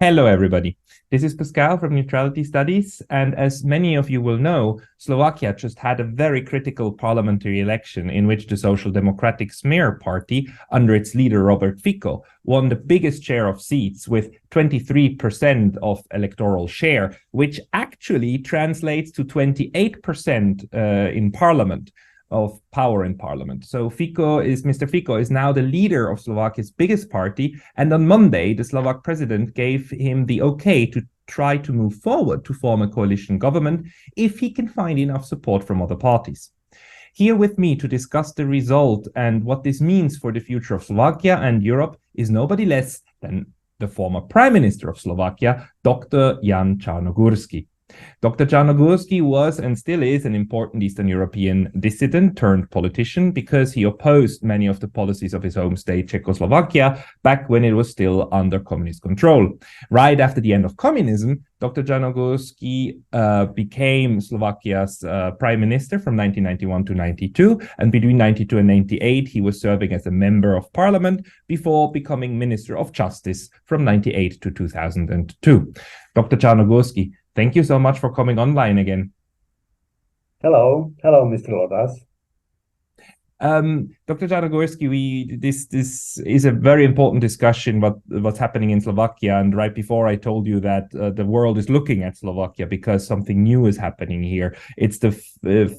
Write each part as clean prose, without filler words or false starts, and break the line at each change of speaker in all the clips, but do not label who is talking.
Hello, everybody. This is Pascal from Neutrality Studies, and as many of you will know, Slovakia just had a very critical parliamentary election in which the Social Democratic SMER Party, under its leader Robert Fico, won the biggest share of seats with 23% of electoral share, which actually translates to 28% in parliament. Of power in parliament. So Mr. Fico is now the leader of Slovakia's biggest party, and on Monday, the Slovak president gave him the okay to try to move forward to form a coalition government if he can find enough support from other parties. Here with me to discuss the result and what this means for the future of Slovakia and Europe is nobody less than the former Prime Minister of Slovakia, Dr. Jan Carnogursky. Dr. 𝗔𝗯𝘂𝘁𝘂𝘁𝘆 was and still is an important Eastern European dissident turned politician because he opposed many of the policies of his home state, Czechoslovakia, back when it was still under communist control. Right after the end of communism, Dr. 𝗔𝗯𝘂𝘂𝘁𝘂𝘁 became Slovakia's prime minister from 1991 to 92, and between 92 and 98, he was serving as a member of parliament before becoming Minister of Justice from 98 to 2002. Dr. 𝗔𝗯𝘂𝘂𝘁𝘂𝘁, thank you so much for coming online again.
Hello, Mr. Lodas.
Dr. 𝗔𝗯𝘂𝘂𝘁𝘂𝘁, this is a very important discussion what's happening in Slovakia, and right before I told you that the world is looking at Slovakia because something new is happening here. It's the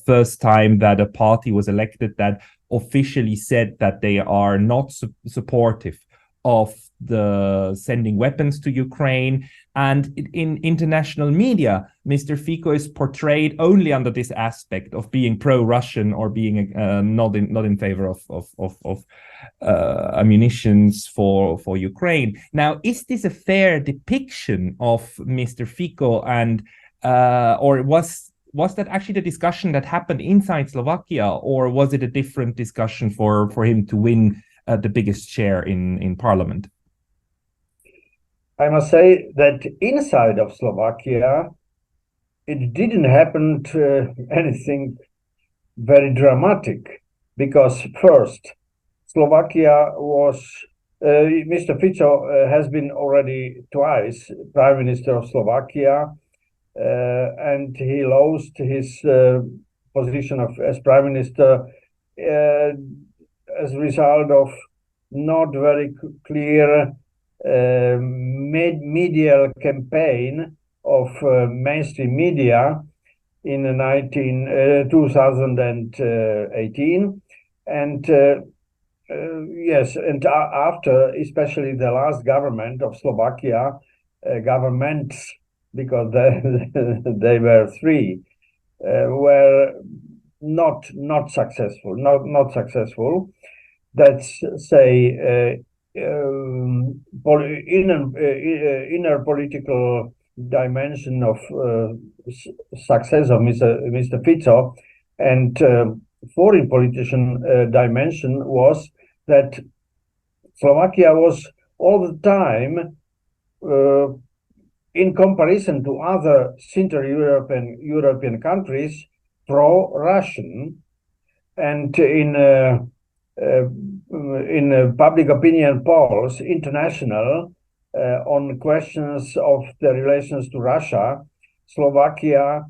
first time that a party was elected that officially said that they are not supportive of the sending weapons to Ukraine. And in international media, Mr. Fico is portrayed only under this aspect of being pro-Russian or being not in favor of ammunitions for Ukraine. Now, is this a fair depiction of Mr. Fico, and or was that actually the discussion that happened inside Slovakia, or was it a different discussion for him to win the biggest share in parliament?
I must say that inside of Slovakia, it didn't happen to anything very dramatic, because first, Slovakia was, Mr. Fico has been already twice Prime Minister of Slovakia, and he lost his position as Prime Minister as a result of not very clear media campaign of mainstream media in 2018, and yes, and after, especially the last government of Slovakia, governments, because they were three, were not successful. That's say inner political dimension of success of Mr. Fico, and foreign politician dimension was that Slovakia was all the time, in comparison to other Central European countries, pro-Russian, and in public opinion polls, international, on questions of the relations to Russia, Slovakia,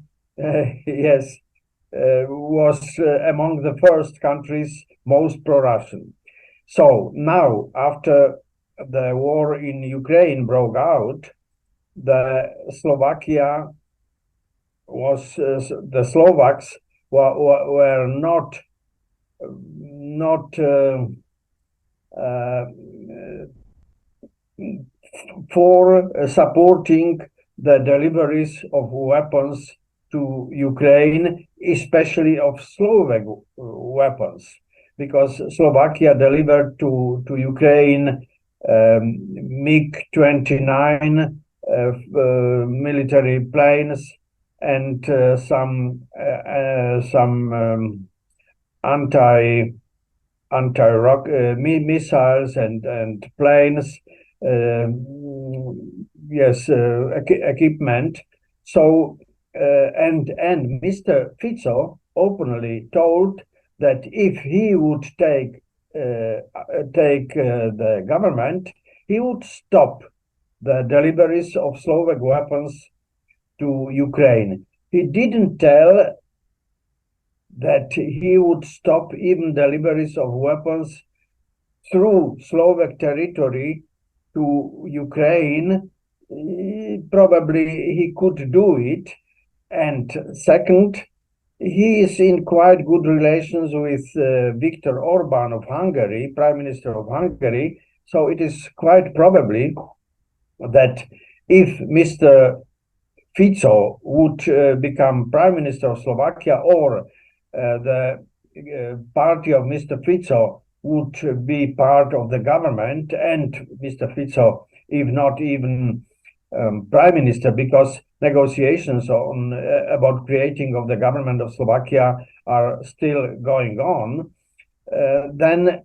yes, was among the first countries most pro-Russian. So now, after the war in Ukraine broke out, the Slovaks were not for supporting the deliveries of weapons to Ukraine, especially of Slovak weapons, because Slovakia delivered to Ukraine MiG-29 military planes and some anti-rock missiles and planes, yes, equipment. So and Mr. Fico openly told that if he would take the government, he would stop the deliveries of Slovak weapons to Ukraine. He didn't tell that he would stop even deliveries of weapons through Slovak territory to Ukraine. Probably he could do it. And second, he is in quite good relations with Viktor Orban of Hungary, Prime Minister of Hungary. So it is quite probably that if Mr. Fico would become Prime Minister of Slovakia, or the party of Mr. Fico would be part of the government, and Mr. Fico, if not even Prime Minister, because negotiations on about creating of the government of Slovakia are still going on, then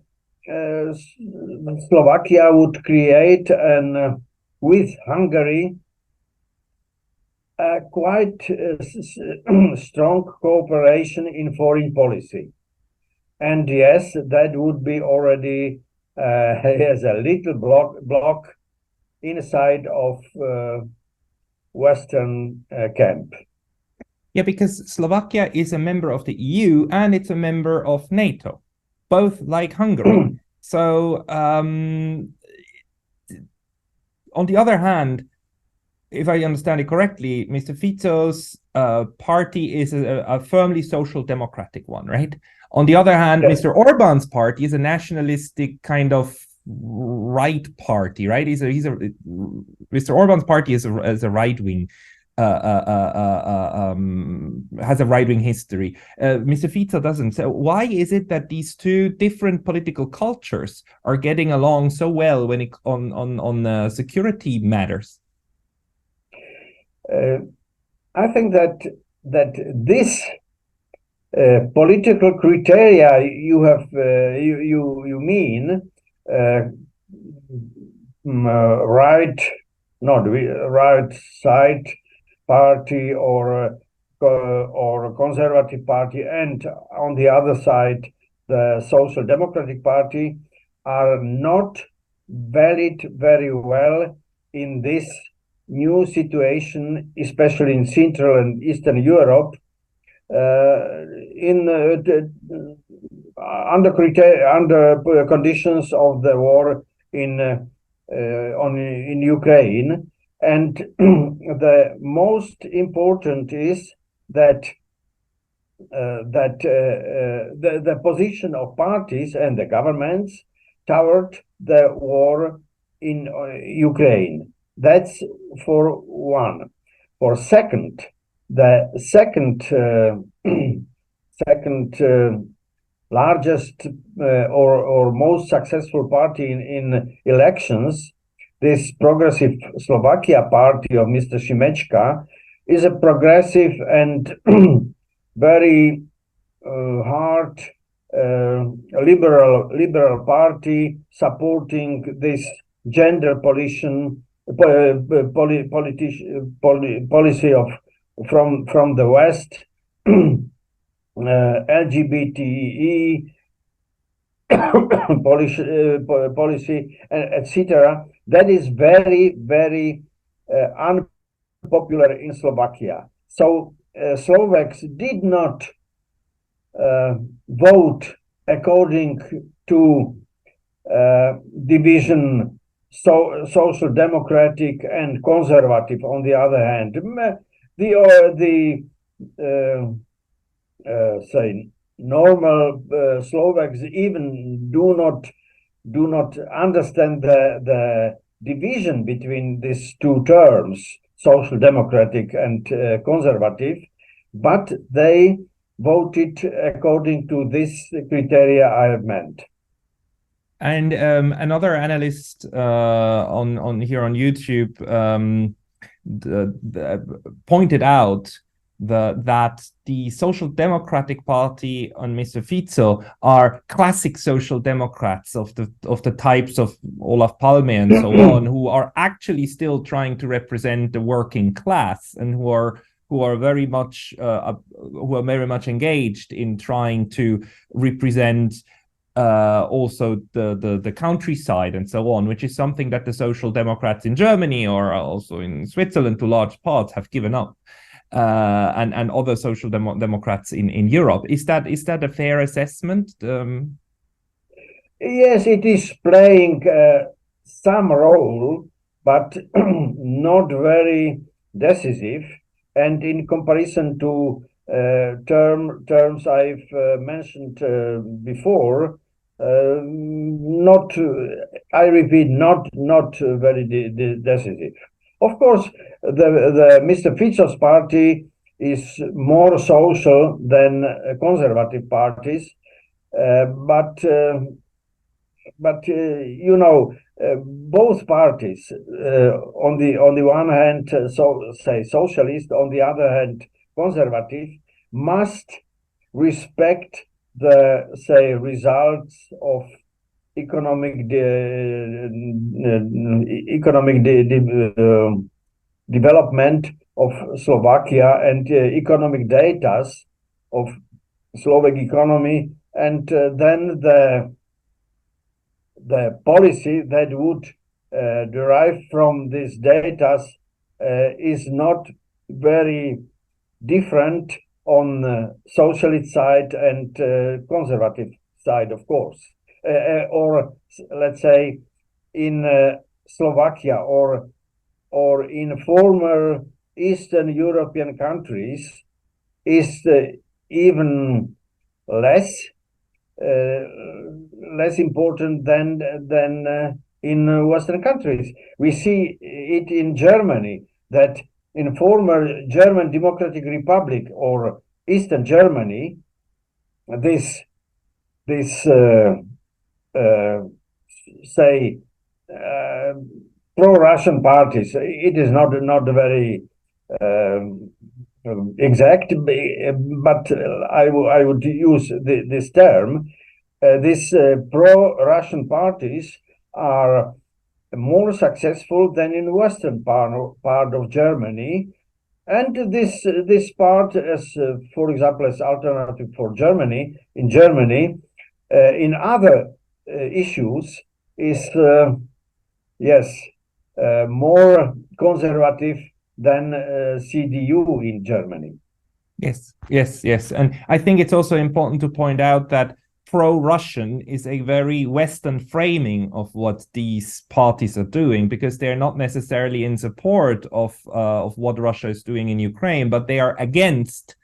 Slovakia would create with Hungary quite strong cooperation in foreign policy. And yes, that would be already as a little block inside of Western camp.
Yeah, because Slovakia is a member of the EU and it's a member of NATO, both like Hungary. So on the other hand, if I understand it correctly, Mr. Fico's party is a firmly social democratic one, right? On the other hand, yes, Mr. Orban's party is a nationalistic kind of right party, right? Mr. Orban's party is a right wing, has a right wing history. Mr. Fico doesn't. So why is it that these two different political cultures are getting along so well when it on security matters?
I think that this political criteria you have you mean right side party or conservative party, and on the other side the Social Democratic Party, are not valid very well in this new situation, especially in Central and Eastern Europe, under conditions of the war in Ukraine. And the most important is that the position of parties and the governments toward the war in Ukraine. That's for one. For second, the second largest or most successful party in elections, this Progressive Slovakia party of Mr. 𝗔𝗂𝘁𝘂𝘁𝘆, is a progressive and very hard liberal party supporting this gender policy of from the West, LGBT policy, etc. That is very, very unpopular in Slovakia. So Slovaks did not vote according to division, social democratic and conservative. On the other hand, say normal Slovaks even do not understand the division between these two terms, social democratic and conservative, but they voted according to this criteria I have meant.
And another analyst on here on YouTube pointed out that the Social Democratic Party on Mr. Fico are classic social democrats of the types of Olof Palme and so on, who are actually still trying to represent the working class and who are very much engaged in trying to represent also the countryside and so on, which is something that the Social Democrats in Germany or also in Switzerland to large parts have given up, and other Social Democrats in Europe. Is that a fair assessment?
Yes, it is playing some role, but not very decisive. And in comparison to terms I've mentioned before, not, I repeat, not very decisive. Of course, the Mr. Fico's party is more social than conservative parties, but you know, both parties, on the one hand, say socialist, on the other hand, conservative, must respect the, say, results of economic development of Slovakia and economic data of Slovak economy, and then the policy that would derive from this data is not very different on the socialist side and conservative side, of course. Or let's say in Slovakia or in former Eastern European countries is even less important than in Western countries. We see it in Germany, that in former German Democratic Republic or Eastern Germany, this say pro-Russian parties, it is not very exact, but I would use this term. These pro-Russian parties are more successful than in western part of Germany, and this part, as for example, as alternative for Germany, in Germany, in other issues is yes, more conservative than CDU in Germany.
Yes. And I think it's also important to point out that pro-Russian is a very Western framing of what these parties are doing, because they're not necessarily in support of what Russia is doing in Ukraine, but they are against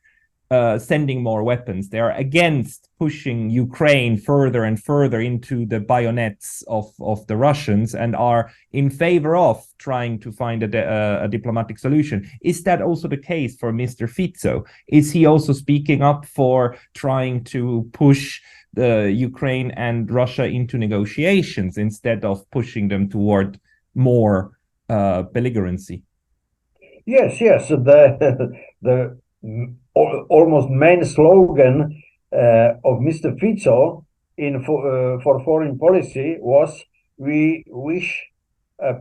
sending more weapons. They are against pushing Ukraine further and further into the bayonets of the Russians, and are in favor of trying to find a diplomatic solution. Is that also the case for Mr. Fico? Is he also speaking up for trying to push the Ukraine and Russia into negotiations instead of pushing them toward more belligerency?
Yes. The almost main slogan of Mr. Fico for foreign policy was, "We wish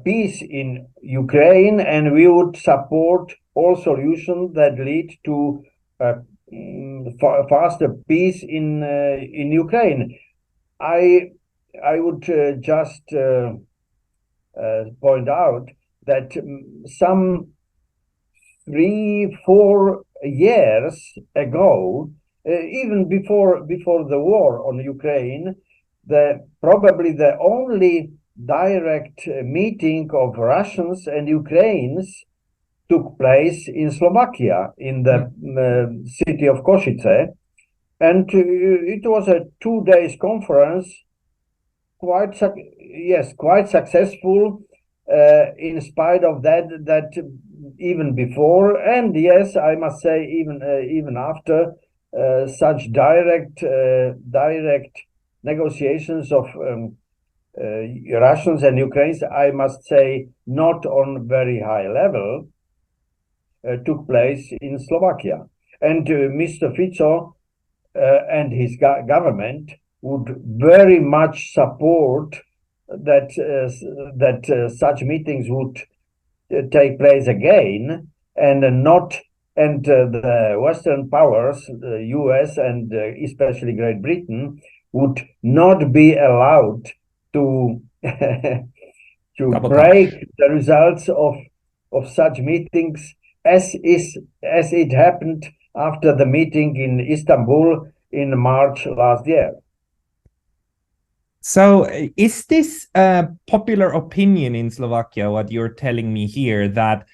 peace in Ukraine, and we would support all solutions that lead to faster peace in Ukraine." I would just point out that some 3-4 years ago, even before the war on Ukraine, probably the only direct meeting of Russians and Ukrainians took place in Slovakia, in the city of 𝗂𝘁, and it was a 2 days conference, quite successful, in spite of that even before, and yes, I must say even after such direct negotiations of Russians and Ukrainians, I must say not on very high level, took place in Slovakia. And Mr. Fico and his government would very much support that such meetings would take place again, and the Western powers, the US and especially Great Britain, would not be allowed to to
Sabotage.
break the results of such meetings, as it happened after the meeting in Istanbul in March last year.
So is this a popular opinion in Slovakia, what you're telling me here, that,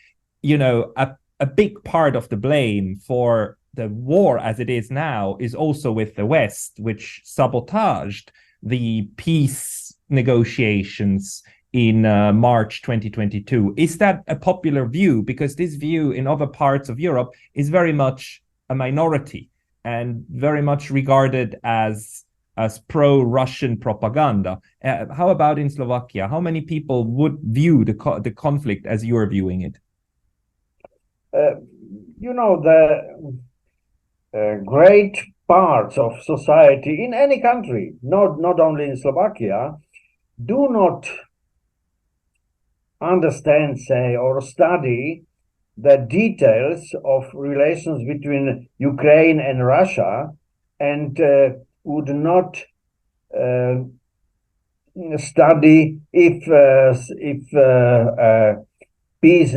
you know, a big part of the blame for the war as it is now is also with the West, which sabotaged the peace negotiations in March 2022? Is that a popular view? Because this view in other parts of Europe is very much a minority and very much regarded as pro-Russian propaganda. How about in Slovakia? How many people would view the conflict as you're viewing it?
You know, the great parts of society in any country, not only in Slovakia, do not understand, say, or study the details of relations between Ukraine and Russia, and would not study if peace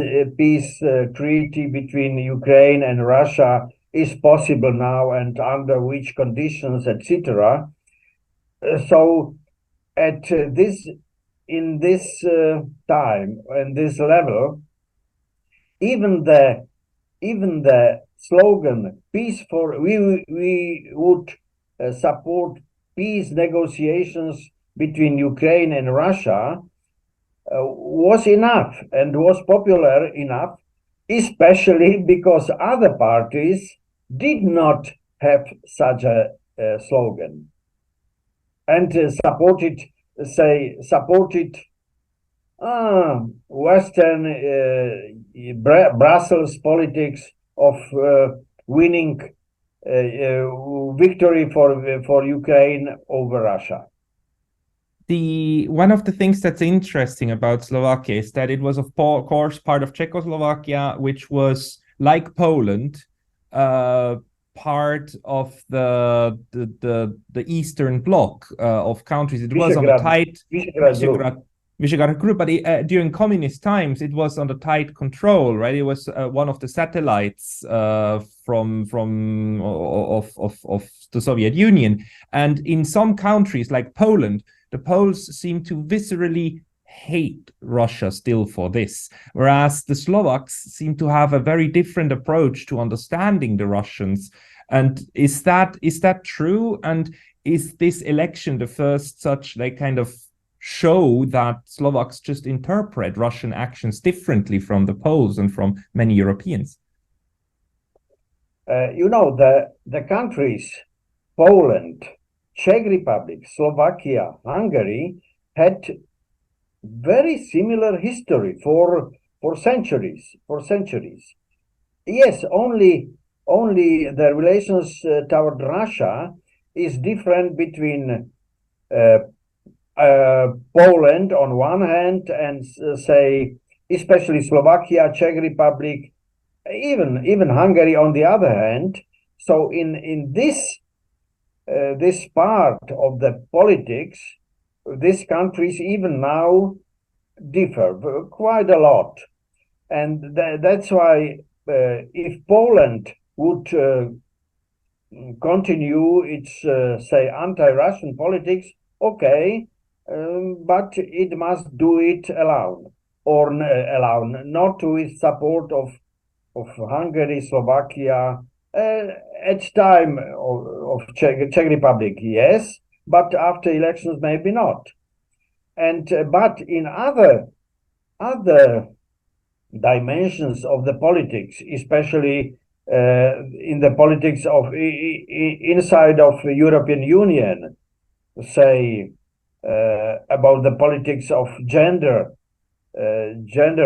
treaty between Ukraine and Russia is possible now and under which conditions, etc. So at in this time and this level, even the slogan "peace for," we would support peace negotiations between Ukraine and Russia, was enough and was popular enough, especially because other parties did not have such a slogan and supported Western Brussels politics of winning victory for Ukraine over Russia.
One of the things that's interesting about Slovakia is that it was, of course, part of Czechoslovakia, which was, like Poland, part of the Eastern Bloc of countries. It was on the tight Visegrad group, but during communist times, it was under tight control, right? It was one of the satellites from the Soviet Union, and in some countries like Poland, the Poles seem to viscerally hate Russia still for this, whereas the Slovaks seem to have a very different approach to understanding the Russians. And is that true? And is this election the first such kind of show that Slovaks just interpret Russian actions differently from the Poles and from many Europeans?
You know, the countries, Poland, Czech Republic, Slovakia, Hungary, had very similar history for centuries. Yes, only the relations toward Russia is different between Poland on one hand and say especially Slovakia, Czech Republic, even Hungary on the other hand. So in this part of the politics, these countries even now differ quite a lot, and that's why if Poland would continue its say anti-Russian politics, okay, but it must do it alone, or not with support of Hungary, Slovakia, at time of Czech Republic, yes, but after elections maybe not. And but in other dimensions of the politics, especially in the politics of inside of the European Union, say about the politics of gender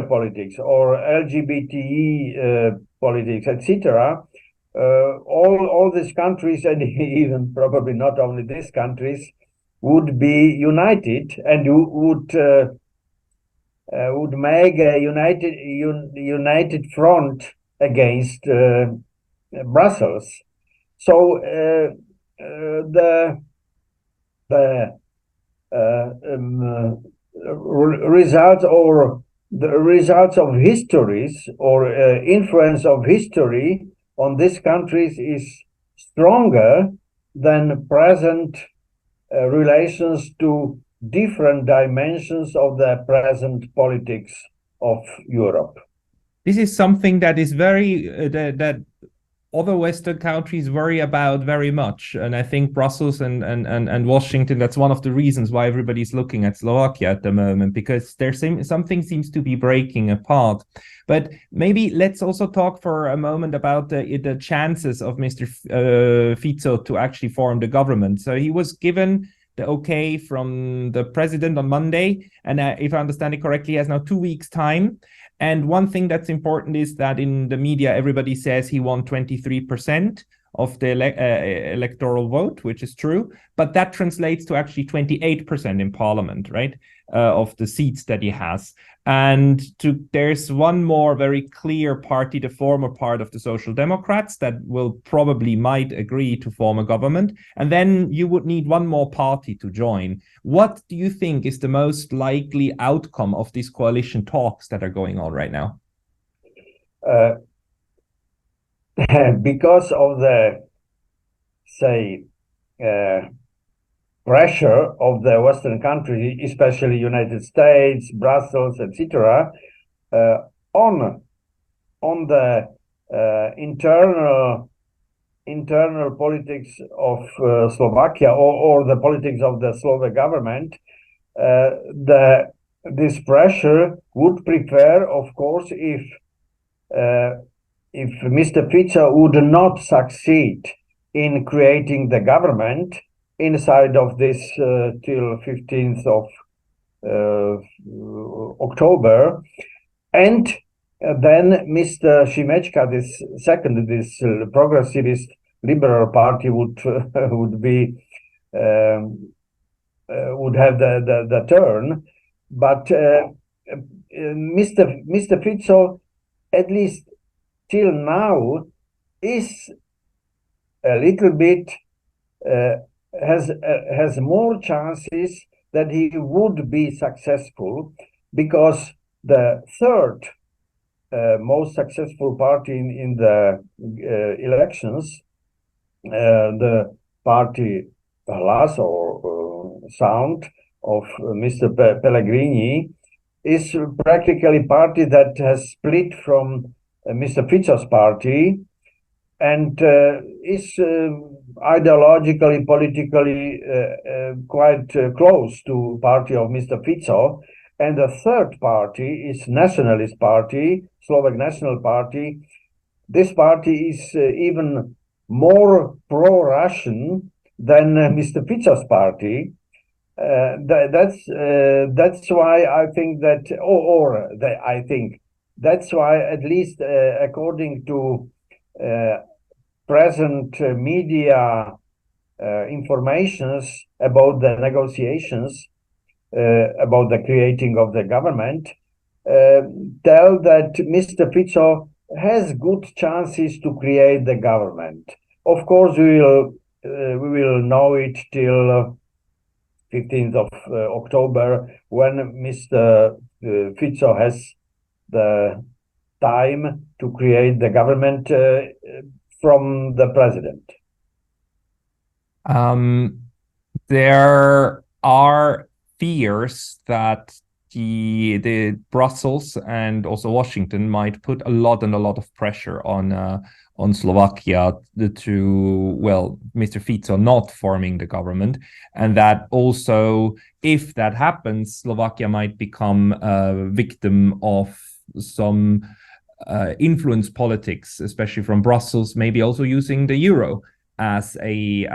politics or LGBT politics, etc. All these countries, and even probably not only these countries, would be united and would make a united front against Brussels. So the results or the results of histories or influence of history on these countries is stronger than present relations to different dimensions of the present politics of Europe.
This is something that is very that other Western countries worry about very much. And I think Brussels and Washington, that's one of the reasons why everybody's looking at Slovakia at the moment, because something seems to be breaking apart. But maybe let's also talk for a moment about the chances of Mr. Fico to actually form the government. So he was given the okay from the president on Monday. And if I understand it correctly, he has now 2 weeks' time. And one thing that's important is that in the media, everybody says he won 23% of the electoral vote, which is true. But that translates to actually 28% in parliament, right, of the seats that he has. And there's one more very clear party, the former part of the Social Democrats, that might agree to form a government. And then you would need one more party to join. What do you think is the most likely outcome of these coalition talks that are going on right now?
Because of the, say, pressure of the Western countries, especially United States, Brussels, etc., on the internal politics of Slovakia or the politics of the Slovak government, this pressure would prefer, of course, if Mr. Fico would not succeed in creating the government inside of this till 15th of October, and then Mr. 𝗔𝗂𝘁𝘂𝘁𝘁, this progressivist liberal party would have the turn, but Mr. Fico, at least till now, is a little bit has more chances that he would be successful, because the third most successful party in the elections, the party Hlas or Sound of Mr. Pellegrini, is practically party that has split from Mr. Fico's party, and is ideologically, politically quite close to party of Mr. Fico. And the third party is Nationalist Party, Slovak National Party. This party is even more pro-Russian than Mr. Fico's party. That's why I think that, I think that's why, at least according to present media informations about the negotiations, about the creating of the government, tell that Mr. Fico has good chances to create the government. Of course, we will know it till 15th of October, when Mr. Fico has the time to create the government from the president.
There are fears that the Brussels and also Washington might put a lot of pressure on Slovakia to, well, Mr. Fico not forming the government, and that also, if that happens, Slovakia might become a victim of some influence politics, especially from Brussels, maybe also using the euro as a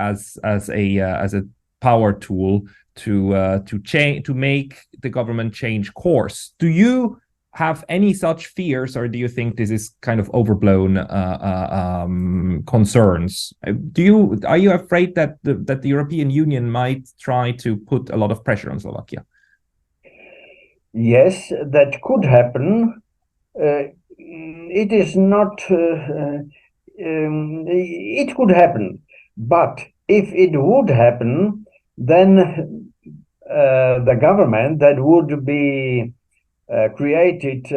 power tool to make the government change course. Do you have any such fears, or do you think this is kind of overblown concerns? Are you afraid that the European Union might try to put a lot of pressure on Slovakia?
Yes, that could happen. It is not. It could happen, but if it would happen, then the government that would be created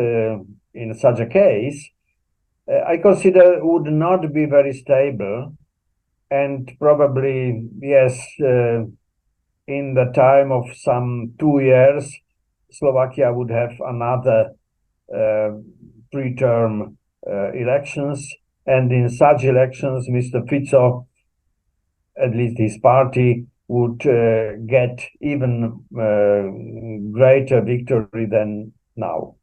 in such a case, I consider would not be very stable, and probably, yes, in the time of some 2 years, Slovakia would have another pre-term elections, and in such elections, Mr. Fico, at least his party, would get even greater victory than now.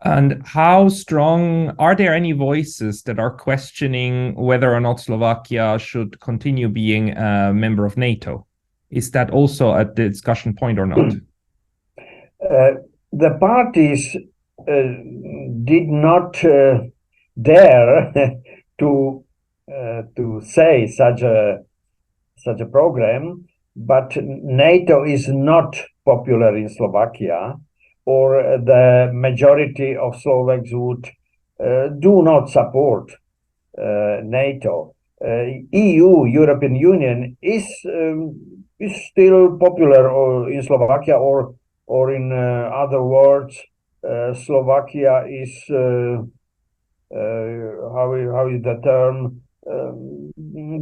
And how strong are there any voices that are questioning whether or not Slovakia should continue being a member of NATO? Is that also at the discussion point or not?
The parties did not dare to say such a program, but NATO is not popular in Slovakia, or the majority of Slovaks would do not support NATO. EU, European Union, is still popular in Slovakia, or in other words, Slovakia is how is the term?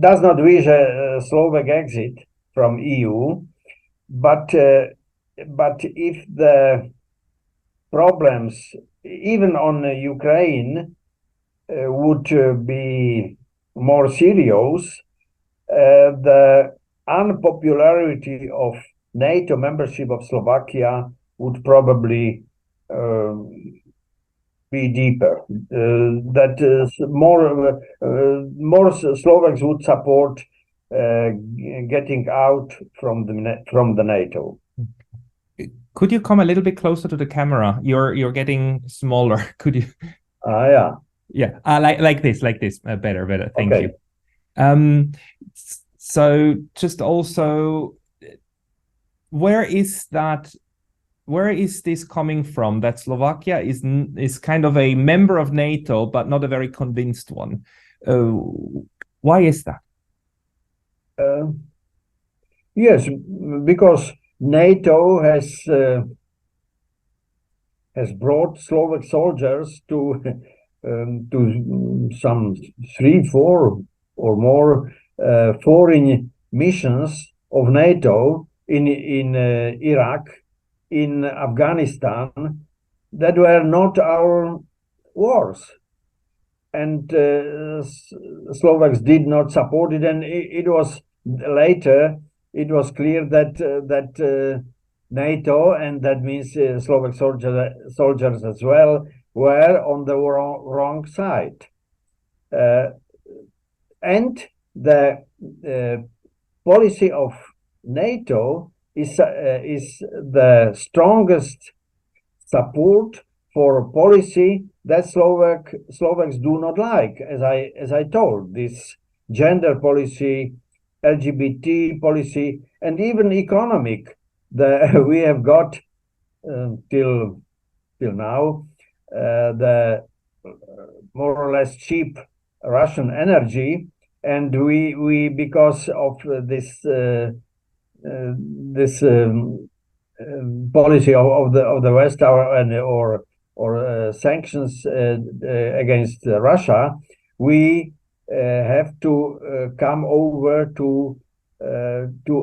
Does not wish a Slovak exit from EU, but if the problems, even on Ukraine, would be more serious, the unpopularity of NATO membership of Slovakia would probably be deeper. That is more Slovaks would support getting out from the NATO.
Could you come a little bit closer to the camera? You're getting smaller. Could you?
Yeah.
Yeah. Like this. Better. Thank you. So just also, where is this coming from, that Slovakia is kind of a member of NATO but not a very convinced one? Why is that?
Yes, because NATO has brought Slovak soldiers to some 3, 4 or more foreign missions of NATO in Iraq, in Afghanistan, that were not our wars, and Slovaks did not support it. And it was later. It was clear that NATO, and that means Slovak soldiers as well, were on the wrong side, and the policy of NATO is the strongest support for a policy that Slovaks do not like, as I told, this gender policy, LGBT policy, and even economic. We have got till now the more or less cheap Russian energy, and we because of this policy of the West, or sanctions against Russia, we have to come over to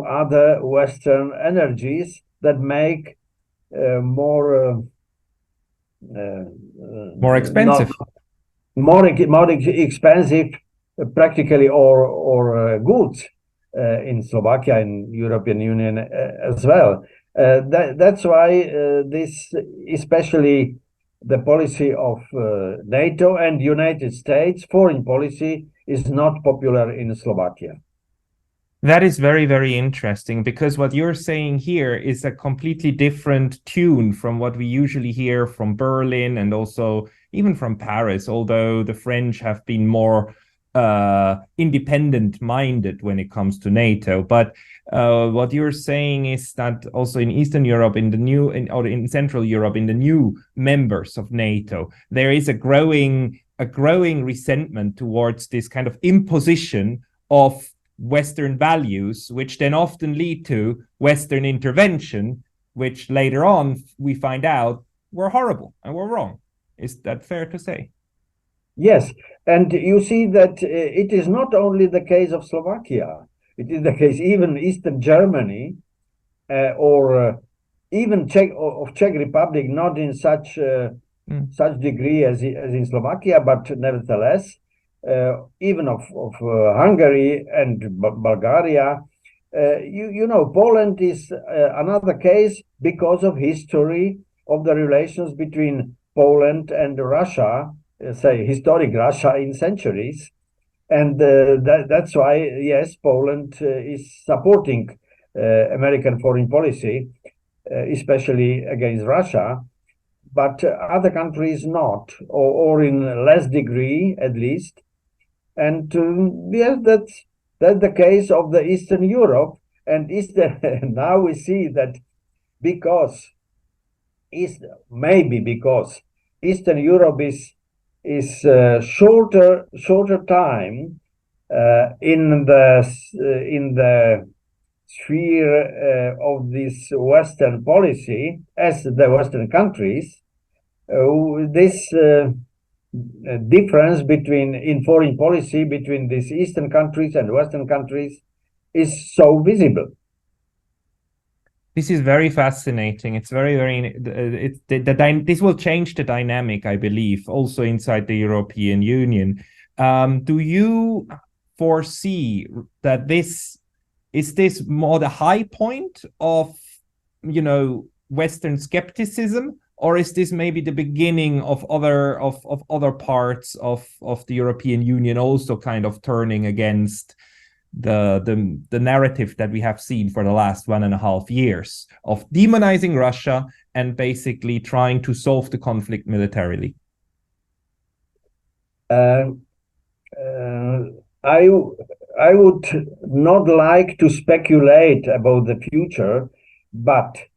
other Western energies that make more
expensive,
more expensive, practically, or goods in Slovakia and European Union as well. That's why this, especially the policy of NATO and United States foreign policy, is not popular in Slovakia.
That is very, very interesting, because what you're saying here is a completely different tune from what we usually hear from Berlin and also even from Paris, although the French have been more independent-minded when it comes to NATO. But what you're saying is that also in Eastern Europe, or in Central Europe, in the new members of NATO, there is a growing resentment towards this kind of imposition of Western values, which then often lead to Western intervention, which later on we find out were horrible and were wrong. Is that fair to say?
Yes, and you see that it is not only the case of Slovakia, it is the case even Eastern Germany or even Czech Republic, not in such degree as in Slovakia, but nevertheless, even of Hungary and Bulgaria. You know, Poland is another case because of history of the relations between Poland and Russia, say historic Russia in centuries. And that's why, yes, Poland is supporting American foreign policy, especially against Russia, but other countries not, or in less degree at least. And yes, that's the case of the Eastern Europe. And now we see that maybe because Eastern Europe is shorter time in the sphere of this Western policy as the Western countries. This difference in foreign policy between these Eastern countries and Western countries is so visible.
This is very fascinating. It's very. This will change the dynamic, I believe, also inside the European Union. Do you foresee that this more the high point of, you know, Western skepticism, or is this maybe the beginning of other parts of the European Union also kind of turning against the narrative that we have seen for the last 1.5 years of demonizing Russia and basically trying to solve the conflict militarily?
I would not like to speculate about the future, but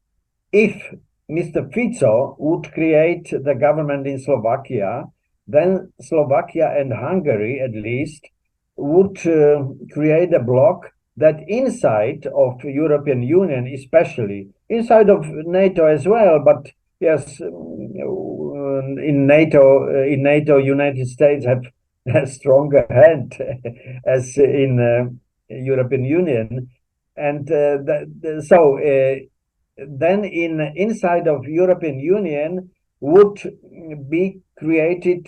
if Mr. Fico would create the government in Slovakia, then Slovakia and Hungary at least would create a bloc that inside of European Union, especially inside of NATO as well, but yes, in NATO, United States have a stronger hand as in European Union, and so then inside of European Union would be created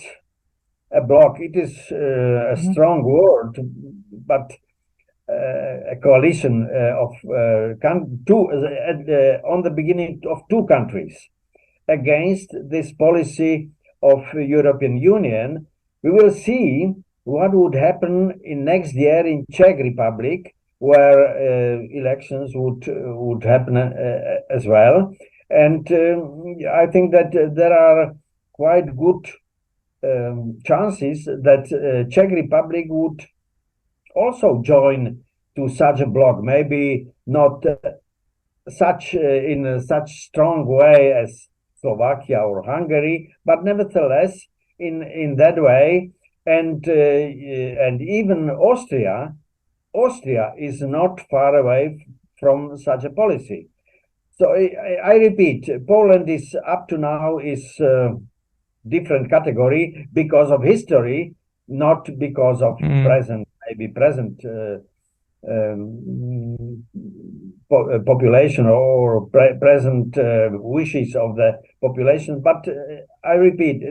a bloc. It is a strong word, but a coalition of on the beginning of two countries against this policy of European Union. We will see what would happen in next year in Czech Republic, where elections would happen as well. And I think that there are quite good chances that Czech Republic would also join to such a bloc, maybe not in such strong way as Slovakia or Hungary, but nevertheless in that way. And even Austria is not far away from such a policy. So I repeat, Poland is up to now is different category because of history, not because of present population or present wishes of the population. But I repeat,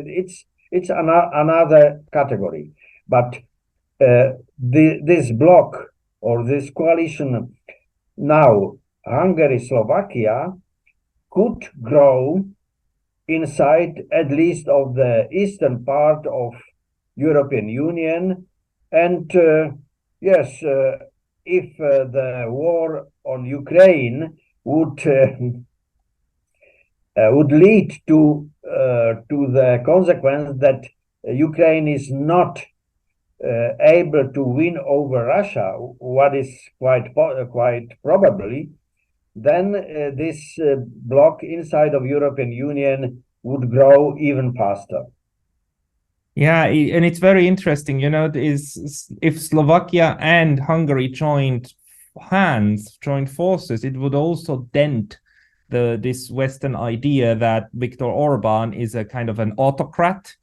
it's another category. But this bloc or this coalition now, Hungary, Slovakia, could grow inside at least of the eastern part of European Union. And yes, if the war on Ukraine would lead to the consequence that Ukraine is not able to win over Russia, what is quite probably, then this bloc inside of European Union would grow even faster.
Yeah, and it's very interesting, you know, is if Slovakia and Hungary joined forces, it would also dent this Western idea that Viktor Orban is a kind of an autocrat,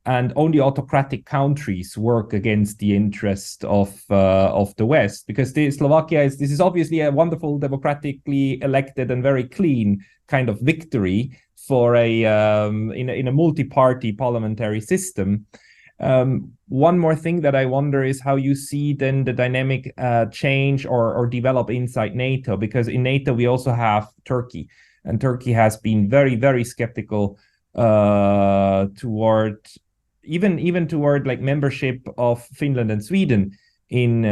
and only autocratic countries work against the interest of the West. Because this is obviously a wonderful, democratically elected and very clean kind of victory for in a multi-party parliamentary system. One more thing that I wonder is how you see then the dynamic change or develop inside NATO, because in NATO we also have Turkey, and Turkey has been very, very skeptical toward like membership of Finland and Sweden in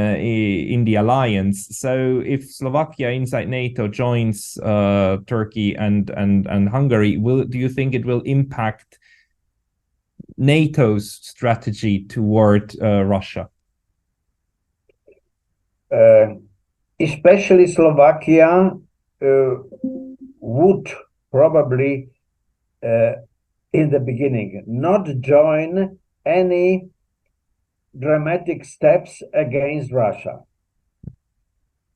the alliance. So if Slovakia inside NATO joins Turkey and Hungary, do you think it will impact NATO's strategy toward Russia?
Especially Slovakia would probably in the beginning not join any dramatic steps against Russia.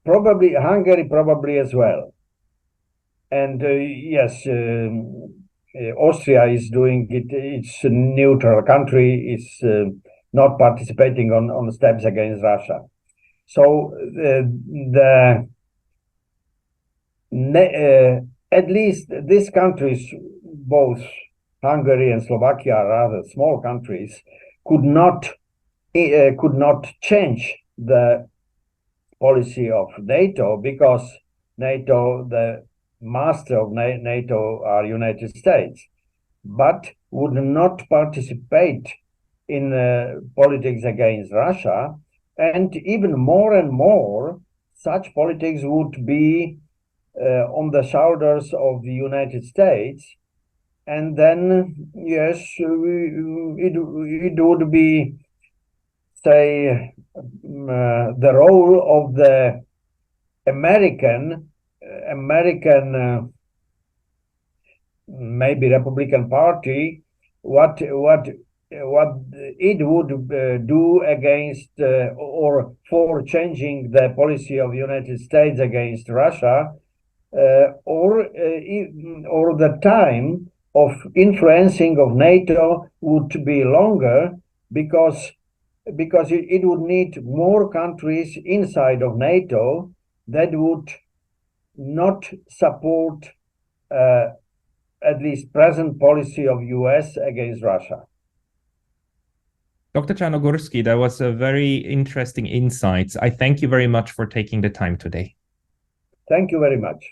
Probably Hungary, probably as well. And yes, Austria is doing it. It's a neutral country. It's not participating on steps against Russia. So at least these countries, both Hungary and Slovakia, are rather small countries, could not change the policy of NATO, because NATO, the master of NATO are United States, but would not participate in politics against Russia. And even more and more, such politics would be on the shoulders of the United States. And then, yes, it would be, say, the role of the American maybe Republican Party, what it would do against or for changing the policy of the United States against Russia, or the time of influencing of NATO would be longer, because it would need more countries inside of NATO that would not support at least present policy of US against Russia.
Dr. Carnogursky, that was a very interesting insights. I thank you very much for taking the time today.
Thank you very much.